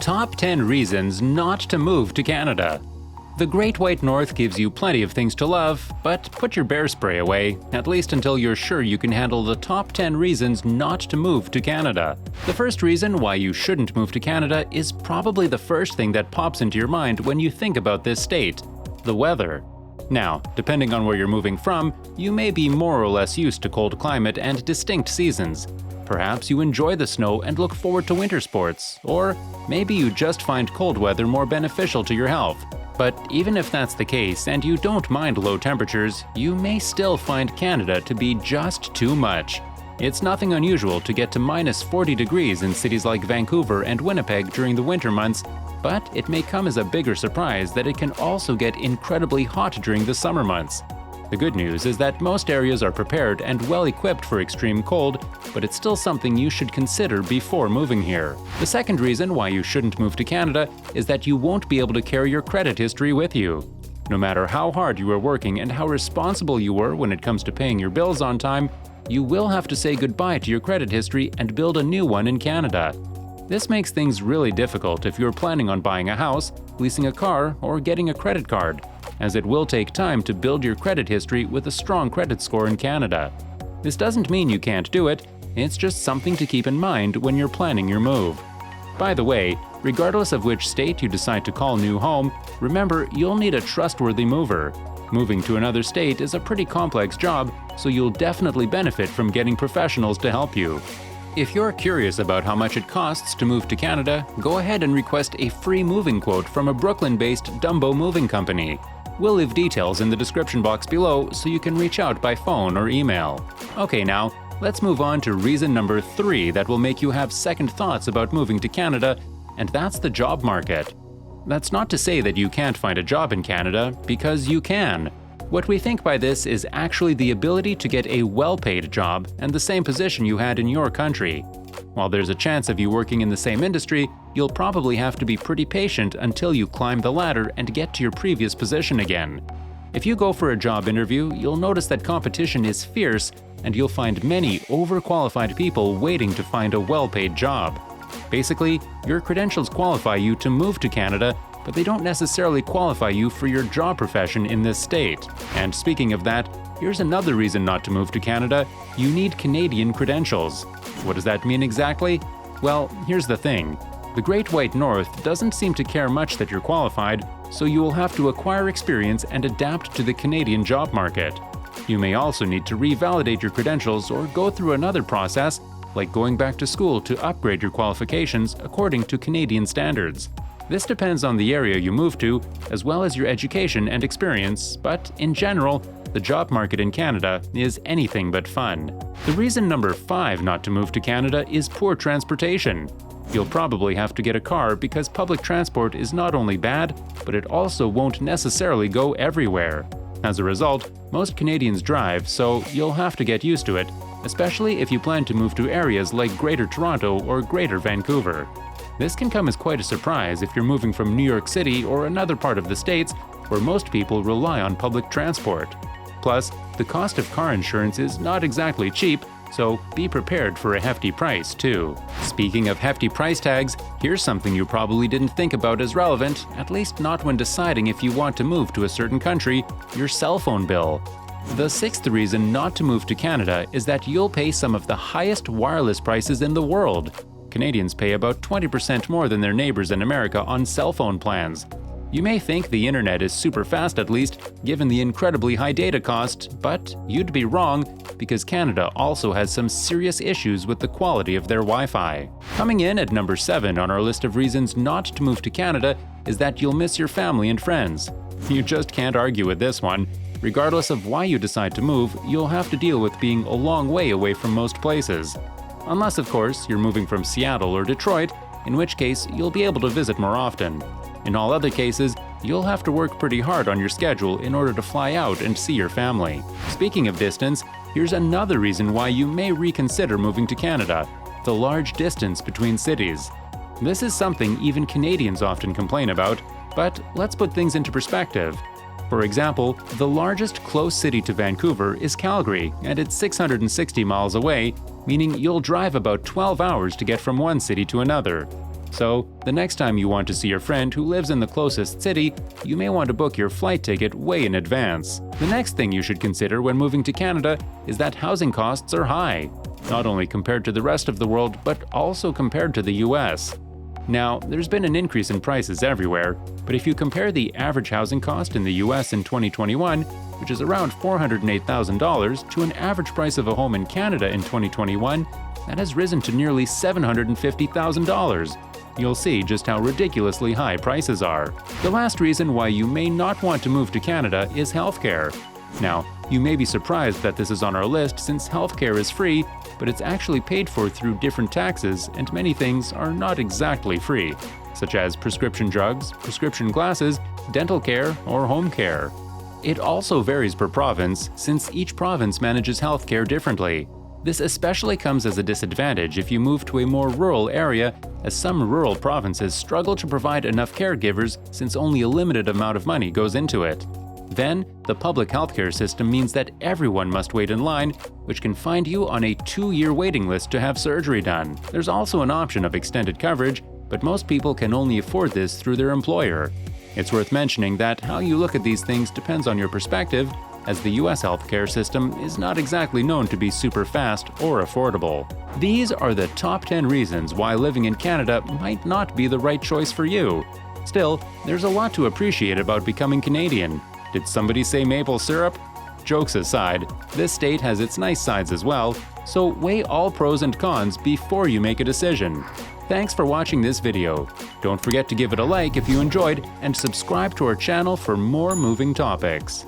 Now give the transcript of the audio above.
Top 10 reasons not to move to Canada. The Great White North gives you plenty of things to love, but put your bear spray away, at least until you're sure you can handle the top 10 reasons not to move to Canada. The first reason why you shouldn't move to Canada is probably the first thing that pops into your mind when you think about this state: the weather. Now, depending on where you're moving from, you may be more or less used to cold climate and distinct seasons. Perhaps you enjoy the snow and look forward to winter sports, or maybe you just find cold weather more beneficial to your health. But even if that's the case and you don't mind low temperatures, you may still find Canada to be just too much. It's nothing unusual to get to minus 40 degrees in cities like Vancouver and Winnipeg during the winter months, but it may come as a bigger surprise that it can also get incredibly hot during the summer months. The good news is that most areas are prepared and well equipped for extreme cold, but it's still something you should consider before moving here. The second reason why you shouldn't move to Canada is that you won't be able to carry your credit history with you. No matter how hard you are working and how responsible you were when it comes to paying your bills on time, you will have to say goodbye to your credit history and build a new one in Canada. This makes things really difficult if you're planning on buying a house, leasing a car, or getting a credit card, as it will take time to build your credit history with a strong credit score in Canada. This doesn't mean you can't do it, it's just something to keep in mind when you're planning your move. By the way, regardless of which state you decide to call new home, remember you'll need a trustworthy mover. Moving to another state is a pretty complex job, so you'll definitely benefit from getting professionals to help you. If you're curious about how much it costs to move to Canada, go ahead and request a free moving quote from a Brooklyn-based Dumbo moving company. We'll leave details in the description box below so you can reach out by phone or email. Okay, now, let's move on to reason number 3 that will make you have second thoughts about moving to Canada, and that's the job market. That's not to say that you can't find a job in Canada, because you can. What we think by this is actually the ability to get a well-paid job and the same position you had in your country. While there's a chance of you working in the same industry, you'll probably have to be pretty patient until you climb the ladder and get to your previous position again. If you go for a job interview, you'll notice that competition is fierce and you'll find many overqualified people waiting to find a well-paid job. Basically, your credentials qualify you to move to Canada, but they don't necessarily qualify you for your job profession in this state. And speaking of that, here's another reason not to move to Canada: you need Canadian credentials. What does that mean exactly? Well, here's the thing. The Great White North doesn't seem to care much that you're qualified, so you will have to acquire experience and adapt to the Canadian job market. You may also need to revalidate your credentials or go through another process, like going back to school to upgrade your qualifications according to Canadian standards. This depends on the area you move to, as well as your education and experience, but in general, the job market in Canada is anything but fun. The reason number 5 not to move to Canada is poor transportation. You'll probably have to get a car because public transport is not only bad, but it also won't necessarily go everywhere. As a result, most Canadians drive, so you'll have to get used to it, especially if you plan to move to areas like Greater Toronto or Greater Vancouver. This can come as quite a surprise if you're moving from New York City or another part of the States where most people rely on public transport. Plus, the cost of car insurance is not exactly cheap, so be prepared for a hefty price too. Speaking of hefty price tags, here's something you probably didn't think about as relevant, at least not when deciding if you want to move to a certain country: your cell phone bill. The 6th reason not to move to Canada is that you'll pay some of the highest wireless prices in the world. Canadians pay about 20% more than their neighbors in America on cell phone plans. You may think the internet is super fast, at least, given the incredibly high data cost, but you'd be wrong, because Canada also has some serious issues with the quality of their Wi-Fi. Coming in at number 7 on our list of reasons not to move to Canada is that you'll miss your family and friends. You just can't argue with this one. Regardless of why you decide to move, you'll have to deal with being a long way away from most places. Unless, of course, you're moving from Seattle or Detroit, in which case you'll be able to visit more often. In all other cases, you'll have to work pretty hard on your schedule in order to fly out and see your family. Speaking of distance, here's another reason why you may reconsider moving to Canada: the large distance between cities. This is something even Canadians often complain about, but let's put things into perspective. For example, the largest close city to Vancouver is Calgary, and it's 660 miles away, meaning you'll drive about 12 hours to get from one city to another. So, the next time you want to see your friend who lives in the closest city, you may want to book your flight ticket way in advance. The next thing you should consider when moving to Canada is that housing costs are high, not only compared to the rest of the world, but also compared to the US. Now, there's been an increase in prices everywhere, but if you compare the average housing cost in the US in 2021, which is around $408,000, to an average price of a home in Canada in 2021, that has risen to nearly $750,000. You'll see just how ridiculously high prices are. The last reason why you may not want to move to Canada is healthcare. Now, you may be surprised that this is on our list since healthcare is free, but it's actually paid for through different taxes, and many things are not exactly free, such as prescription drugs, prescription glasses, dental care, or home care. It also varies per province, since each province manages healthcare differently. This especially comes as a disadvantage if you move to a more rural area, as some rural provinces struggle to provide enough caregivers since only a limited amount of money goes into it. Then, the public healthcare system means that everyone must wait in line, which can find you on a 2-year waiting list to have surgery done. There's also an option of extended coverage, but most people can only afford this through their employer. It's worth mentioning that how you look at these things depends on your perspective, as the US healthcare system is not exactly known to be super fast or affordable. These are the top 10 reasons why living in Canada might not be the right choice for you. Still, there's a lot to appreciate about becoming Canadian. Did somebody say maple syrup? Jokes aside, this state has its nice sides as well, so weigh all pros and cons before you make a decision. Thanks for watching this video. Don't forget to give it a like if you enjoyed and subscribe to our channel for more moving topics.